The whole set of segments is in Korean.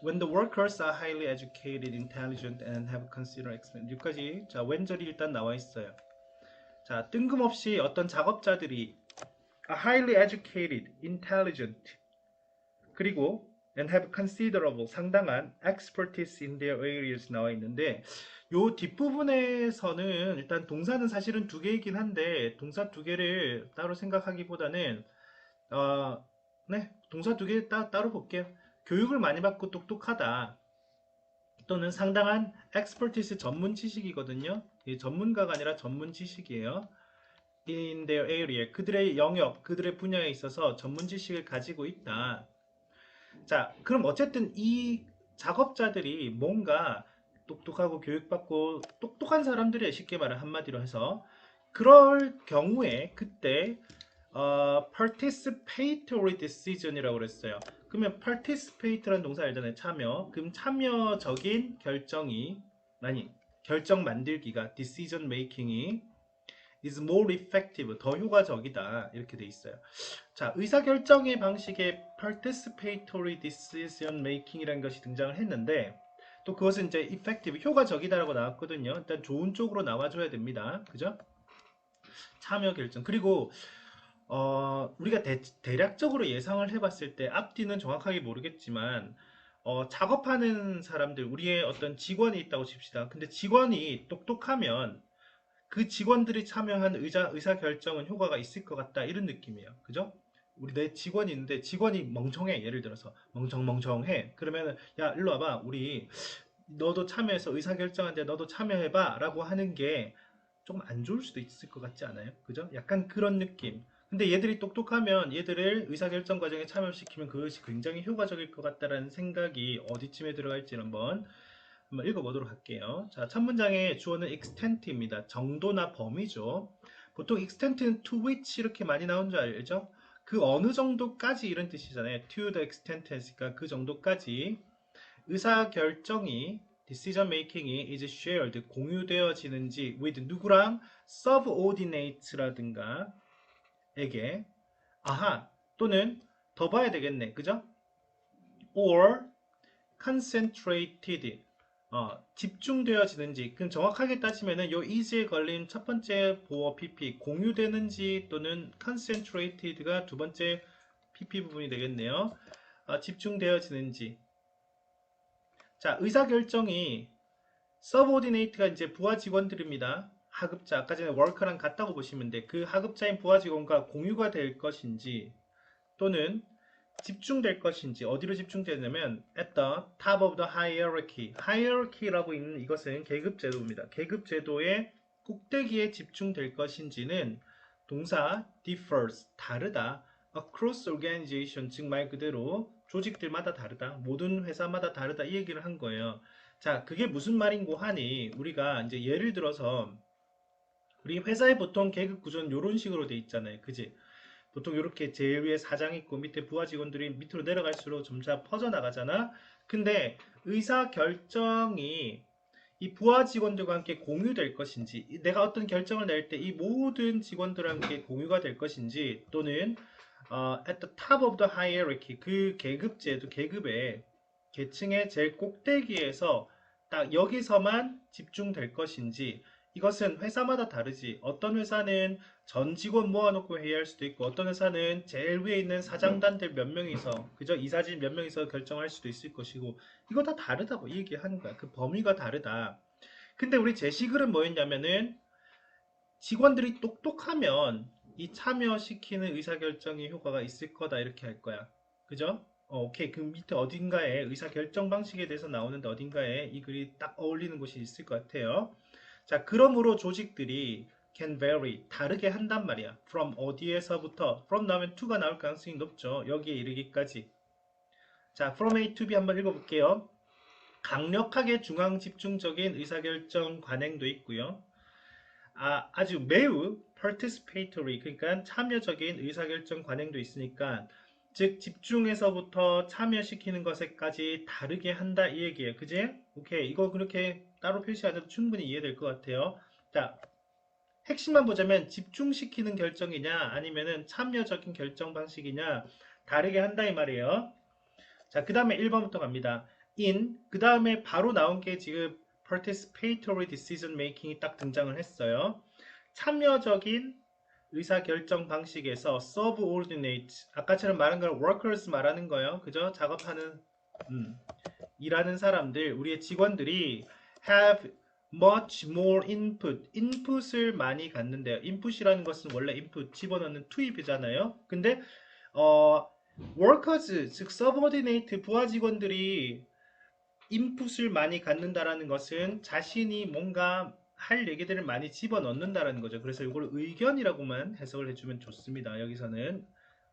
When the workers are highly educated, intelligent, and have considered experience. 여기까지 자 왼절이 일단 나와 있어요. 자 뜬금없이 어떤 작업자들이 are highly educated, intelligent, 그리고 and have considerable 상당한 expertise in their areas 나와 있는데 요 뒷부분에서는 일단 동사는 사실은 두 개이긴 한데 동사 두 개를 따로 생각하기보다는 네 동사 두 개 따로 볼게요. 교육을 많이 받고 똑똑하다 또는 상당한 expertise 전문 지식이거든요. 전문가가 아니라 전문 지식이에요. in their area 그들의 영역 그들의 분야에 있어서 전문 지식을 가지고 있다. 자, 그럼 어쨌든 이 작업자들이 뭔가 똑똑하고 교육받고 똑똑한 사람들이 쉽게 말해 한마디로 해서 그럴 경우에 그때 participatory decision이라고 그랬어요. 그러면 participate라는 동사 알잖아요. 참여. 그럼 참여적인 결정 만들기가 decision making이 is more effective, 더 효과적이다. 이렇게 돼 있어요. 자, 의사결정의 방식에 participatory decision making이라는 것이 등장을 했는데 또 그것은 이제 effective, 효과적이다라고 나왔거든요. 일단 좋은 쪽으로 나와줘야 됩니다. 그죠? 참여 결정. 그리고 우리가 대략적으로 예상을 해봤을 때 앞뒤는 정확하게 모르겠지만 작업하는 사람들, 우리의 어떤 직원이 있다고 칩시다. 근데 직원이 똑똑하면 그 직원들이 참여한 의사결정은 효과가 있을 것 같다. 이런 느낌이에요. 그죠? 우리 내 직원이 있는데 직원이 멍청해. 예를 들어서 멍청해. 그러면 야 일로 와봐. 우리 너도 참여해서 의사결정한데 너도 참여해봐. 라고 하는 게 좀 안 좋을 수도 있을 것 같지 않아요? 그죠? 약간 그런 느낌. 근데 얘들이 똑똑하면 얘들을 의사결정 과정에 참여시키면 그것이 굉장히 효과적일 것 같다라는 생각이 어디쯤에 들어갈지 한번 읽어보도록 할게요. 자, 첫 문장의 주어는 extent입니다. 정도나 범위죠. 보통 extent는 to which 이렇게 많이 나온 줄 알죠? 그 어느 정도까지 이런 뜻이잖아요. to the extent 했으니까 그 정도까지 의사결정이 decision making이 is shared 공유되어지는지 with 누구랑 subordinate라든가 에게 아하 또는 더 봐야 되겠네. 그죠? or concentrated 집중되어지는지 그럼 정확하게 따지면은 요 is에 걸린 첫 번째 보어 PP 공유되는지 또는 concentrated가 두 번째 PP 부분이 되겠네요. 집중되어지는지 자 의사결정이 subordinate가 이제 부하 직원들입니다. 하급자 아까 전에 worker랑 같다고 보시면 돼. 그 하급자인 부하 직원과 공유가 될 것인지 또는 집중될 것인지 어디로 집중되냐면 at the top of the hierarchy hierarchy라고 있는 이것은 계급 제도입니다. 계급 제도의 꼭대기에 집중될 것인지는 동사 differs 다르다 across organization 즉 말 그대로 조직들마다 다르다 모든 회사마다 다르다 이 얘기를 한 거예요. 자 그게 무슨 말인고 하니 우리가 이제 예를 들어서 우리 회사의 보통 계급 구조는 이런 식으로 돼 있잖아요. 그지? 보통 이렇게 제일 위에 사장 있고 밑에 부하 직원들이 밑으로 내려갈수록 점차 퍼져나가잖아. 근데 의사 결정이 이 부하 직원들과 함께 공유될 것인지 내가 어떤 결정을 낼 때 이 모든 직원들과 함께 공유가 될 것인지 또는 at the top of the hierarchy 그 계급제도 계급의 계층의 제일 꼭대기에서 딱 여기서만 집중될 것인지 이것은 회사마다 다르지. 어떤 회사는 전 직원 모아놓고 회의할 수도 있고 어떤 회사는 제일 위에 있는 사장단들 몇 명이서 그저 이사진 몇 명이서 결정할 수도 있을 것이고 이거 다 다르다고 얘기하는 거야. 그 범위가 다르다. 근데 우리 제시글은 뭐였냐면은 직원들이 똑똑하면 이 참여시키는 의사결정의 효과가 있을 거다 이렇게 할 거야. 그죠? 오케이. 그 밑에 어딘가에 의사결정 방식에 대해서 나오는데 어딘가에 이 글이 딱 어울리는 곳이 있을 것 같아요. 자, 그러므로 조직들이 can vary 다르게 한단 말이야. from 어디에서부터 from 나오면 to가 나올 가능성이 높죠. 여기에 이르기까지. 자, from A to B 한번 읽어볼게요. 강력하게 중앙 집중적인 의사결정 관행도 있고요. 아주 매우 participatory 그러니까 참여적인 의사결정 관행도 있으니까 즉 집중해서부터 참여시키는 것에까지 다르게 한다 이 얘기예요. 그지? 오케이 이거 그렇게 따로 표시 안 해도 충분히 이해될 것 같아요. 자 핵심만 보자면 집중시키는 결정이냐 아니면은 참여적인 결정 방식이냐 다르게 한다 이 말이에요. 자 그 다음에 1번부터 갑니다. 그 다음에 바로 나온 게 지금 participatory decision making이 딱 등장을 했어요. 참여적인 의사결정 방식에서 subordinate, 아까처럼 말한 걸 workers 말하는 거예요. 그죠? 작업하는, 일하는 사람들, 우리의 직원들이 have much more input, input을 많이 갖는데요. input이라는 것은 원래 input, 집어넣는 투입이잖아요. 근데 workers, 즉 subordinate 부하 직원들이 인풋을 많이 갖는다라는 것은 자신이 뭔가 할 얘기들을 많이 집어넣는다라는 거죠. 그래서 이걸 의견이라고만 해석을 해주면 좋습니다. 여기서는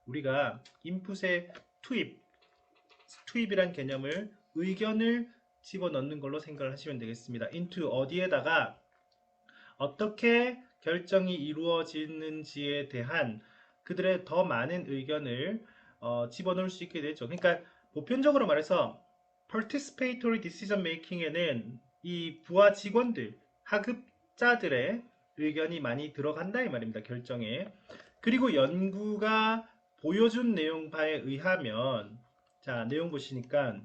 우리가 인풋의 투입이란 개념을 의견을 집어넣는 걸로 생각을 하시면 되겠습니다. into 어디에다가 어떻게 결정이 이루어지는지에 대한 그들의 더 많은 의견을 집어넣을 수 있게 되죠. 그러니까 보편적으로 말해서 participatory decision making에는 이 부하 직원들, 하급자들의 의견이 많이 들어간다 이 말입니다. 결정에. 그리고 연구가 보여준 내용파에 의하면 자, 내용 보시니까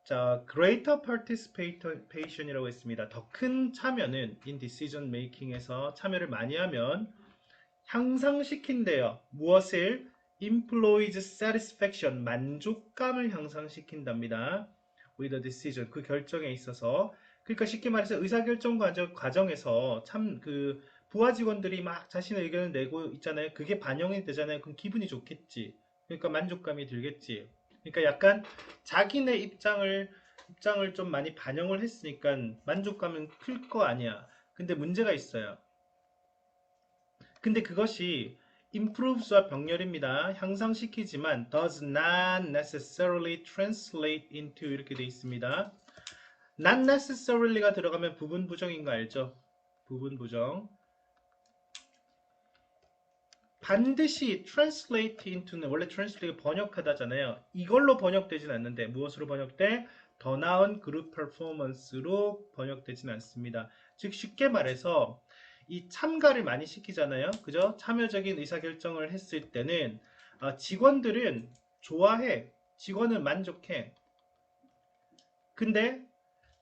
자, greater participation이라고 했습니다. 더 큰 참여는 in decision making에서 참여를 많이 하면 향상시킨대요. 무엇을? employees satisfaction, 만족감을 향상시킨답니다. with a decision, 그 결정에 있어서. 그러니까 쉽게 말해서 의사결정 과정에서 참 그 부하 직원들이 막 자신의 의견을 내고 있잖아요. 그게 반영이 되잖아요. 그럼 기분이 좋겠지. 그러니까 만족감이 들겠지. 그러니까 약간 자기네 입장을 좀 많이 반영을 했으니까 만족감은 클 거 아니야. 근데 문제가 있어요. 근데 그것이 improves와 병렬입니다. 향상시키지만 does not necessarily translate into 이렇게 돼 있습니다. not necessarily가 들어가면 부분 부정인 거 알죠? 부분 부정. 반드시 translate into는 원래 translate가 번역하다잖아요. 이걸로 번역되진 않는데 무엇으로 번역돼? 더 나은 그룹 퍼포먼스로 번역되진 않습니다. 즉 쉽게 말해서 이 참가를 많이 시키잖아요. 그죠? 참여적인 의사결정을 했을 때는 직원들은 좋아해. 직원은 만족해. 근데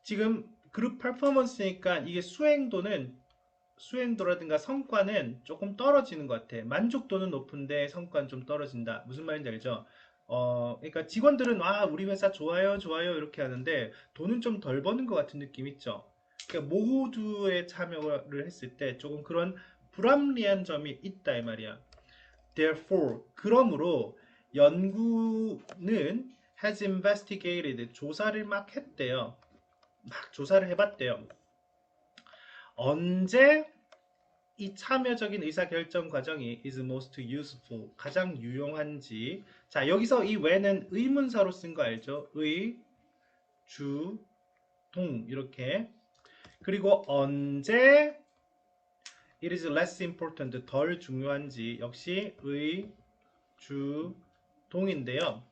지금 그룹 퍼포먼스니까 이게 수행도라든가 성과는 조금 떨어지는 것 같아. 만족도는 높은데 성과는 좀 떨어진다. 무슨 말인지 알죠? 그러니까 직원들은 와 우리 회사 좋아요 좋아요 이렇게 하는데 돈은 좀 덜 버는 것 같은 느낌 있죠. 그러니까 모두의 참여를 했을 때 조금 그런 불합리한 점이 있다 이 말이야. Therefore, 그러므로 연구는 has investigated, 조사를 막 했대요. 막 조사를 해봤대요. 언제 이 참여적인 의사결정 과정이 is most useful, 가장 유용한지. 자, 여기서 이 when은 의문사로 쓴 거 알죠? 의, 주, 동 이렇게. 그리고 언제 it is less important, 덜 중요한지 역시 의, 주, 동인데요.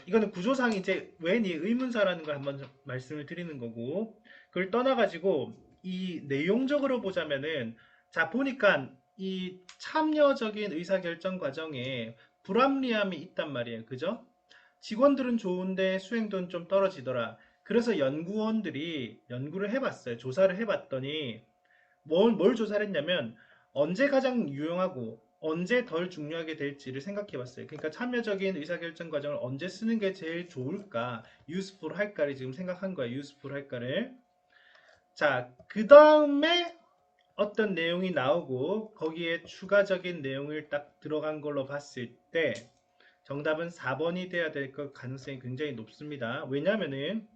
이거는 구조상 이제 when이 의문사라는 걸 한번 말씀을 드리는 거고, 그걸 떠나가지고 이 내용적으로 보자면은 자 보니까 이 참여적인 의사결정 과정에 불합리함이 있단 말이에요. 그죠? 직원들은 좋은데 수행도는 좀 떨어지더라. 그래서 연구원들이 연구를 해봤어요. 조사를 해봤더니 뭘 조사를 했냐면 언제 가장 유용하고 언제 덜 중요하게 될지를 생각해 봤어요. 그러니까 참여적인 의사결정 과정을 언제 쓰는 게 제일 좋을까, useful 할까를 지금 생각한 거예요. useful 할까를. 자, 그 다음에 어떤 내용이 나오고 거기에 추가적인 내용을 딱 들어간 걸로 봤을 때 정답은 4번이 돼야 될 것 가능성이 굉장히 높습니다. 왜냐면은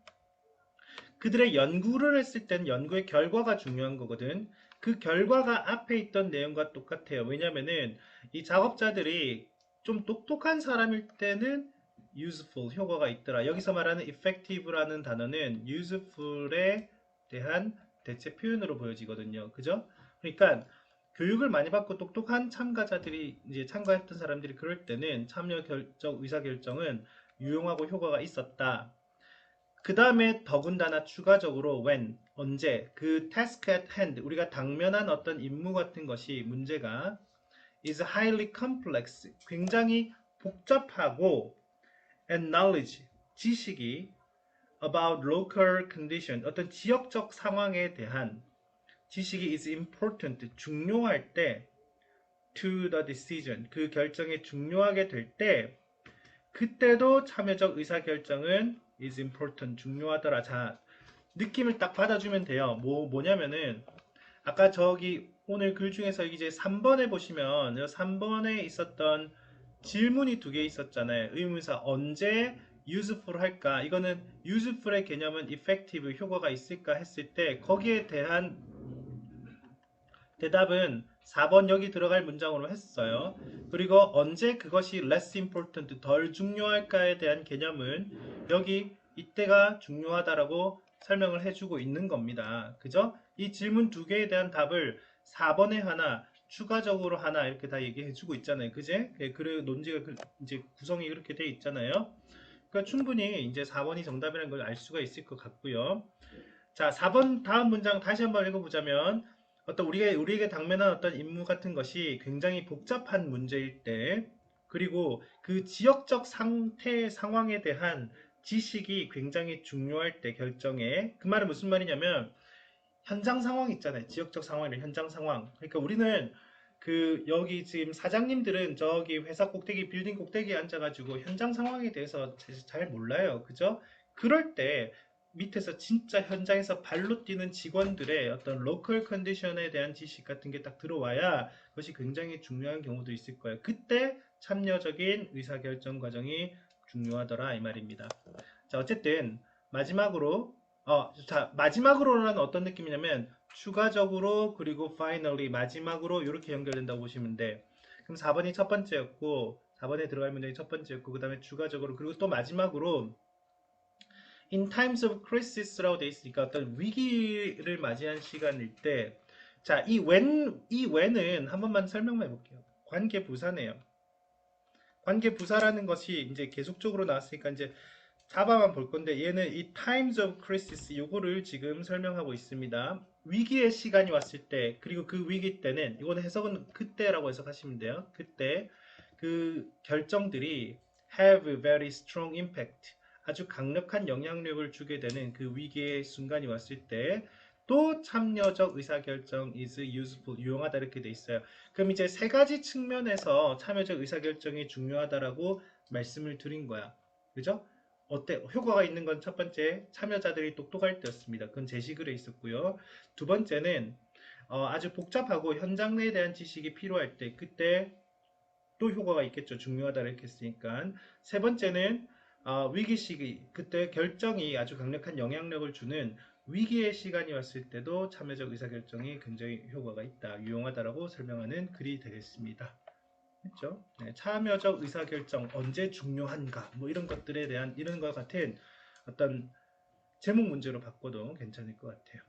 그들의 연구를 했을 때는 연구의 결과가 중요한 거거든. 그 결과가 앞에 있던 내용과 똑같아요. 왜냐면은 이 작업자들이 좀 똑똑한 사람일 때는 useful, 효과가 있더라. 여기서 말하는 effective라는 단어는 useful에 대한 대체 표현으로 보여지거든요. 그죠? 그러니까 교육을 많이 받고 똑똑한 참가자들이 이제 참가했던 사람들이 그럴 때는 참여 결정, 의사결정은 유용하고 효과가 있었다. 그 다음에 더군다나 추가적으로 when, 언제, 그 task at hand, 우리가 당면한 어떤 임무 같은 것이 문제가 is highly complex, 굉장히 복잡하고 and knowledge, 지식이 about local condition, 어떤 지역적 상황에 대한 지식이 is important, 중요할 때 to the decision, 그 결정에 중요하게 될 때 그때도 참여적 의사결정은 is important, 중요하더라. 자, 느낌을 딱 받아주면 돼요. 뭐냐면은 아까 저기 오늘 글 중에서 이제 3번에 보시면 3번에 있었던 질문이 두 개 있었잖아요. 의문사 언제 useful 할까? 이거는 useful의 개념은 effective, 효과가 있을까 했을 때 거기에 대한 대답은 4번 여기 들어갈 문장으로 했어요. 그리고 언제 그것이 less important, 덜 중요할까에 대한 개념은 여기 이때가 중요하다라고 설명을 해주고 있는 겁니다. 그죠? 이 질문 두 개에 대한 답을 4번에 하나, 추가적으로 하나 이렇게 다 얘기해주고 있잖아요. 그제? 그래 논지가 이제 구성이 그렇게 돼 있잖아요. 그러니까 충분히 이제 4번이 정답이라는 걸 알 수가 있을 것 같고요. 자, 4번 다음 문장 다시 한번 읽어보자면 어떤 우리에게 당면한 어떤 임무 같은 것이 굉장히 복잡한 문제일 때, 그리고 그 지역적 상태 상황에 대한 지식이 굉장히 중요할 때 결정에, 그 말은 무슨 말이냐면 현장 상황 있잖아요. 지역적 상황이나 현장 상황. 그러니까 우리는 그 여기 지금 사장님들은 저기 회사 꼭대기 빌딩 꼭대기에 앉아가지고 현장 상황에 대해서 잘 몰라요. 그죠? 그럴 때 밑에서 진짜 현장에서 발로 뛰는 직원들의 어떤 로컬 컨디션에 대한 지식 같은 게 딱 들어와야 그것이 굉장히 중요한 경우도 있을 거예요. 그때 참여적인 의사결정 과정이 중요하더라 이 말입니다. 자, 어쨌든 마지막으로 마지막으로는 어떤 느낌이냐면 추가적으로 그리고 finally 마지막으로 이렇게 연결된다고 보시면 돼. 그럼 4번이 첫 번째였고 4번에 들어갈 문장이 첫 번째였고 그 다음에 추가적으로 그리고 또 마지막으로 in times of crisis라고 돼 있으니까 어떤 위기를 맞이한 시간일 때, 자, 이 when은 한 번만 설명만 해볼게요. 관계 부사네요. 관계 부사라는 것이 이제 계속적으로 나왔으니까 이제 잡아만 볼 건데 얘는 이 times of crisis 요거를 지금 설명하고 있습니다. 위기의 시간이 왔을 때, 그리고 그 위기 때는 이거는 해석은 그때라고 해석하시면 돼요. 그때 그 결정들이 have very strong impact, 아주 강력한 영향력을 주게 되는 그 위기의 순간이 왔을 때 또 참여적 의사결정 is useful, 유용하다 이렇게 돼 있어요. 그럼 이제 세 가지 측면에서 참여적 의사결정이 중요하다라고 말씀을 드린 거야. 그죠? 어때? 효과가 있는 건 첫 번째, 참여자들이 똑똑할 때였습니다. 그건 제시글에 있었고요. 두 번째는 아주 복잡하고 현장 내에 대한 지식이 필요할 때, 그때 또 효과가 있겠죠. 중요하다 이렇게 했으니까. 세 번째는 위기 시기, 그때 결정이 아주 강력한 영향력을 주는 위기의 시간이 왔을 때도 참여적 의사결정이 굉장히 효과가 있다, 유용하다라고 설명하는 글이 되겠습니다. 그렇죠? 네, 참여적 의사결정 언제 중요한가 뭐 이런 것들에 대한 이런 것 같은 어떤 제목 문제로 바꿔도 괜찮을 것 같아요.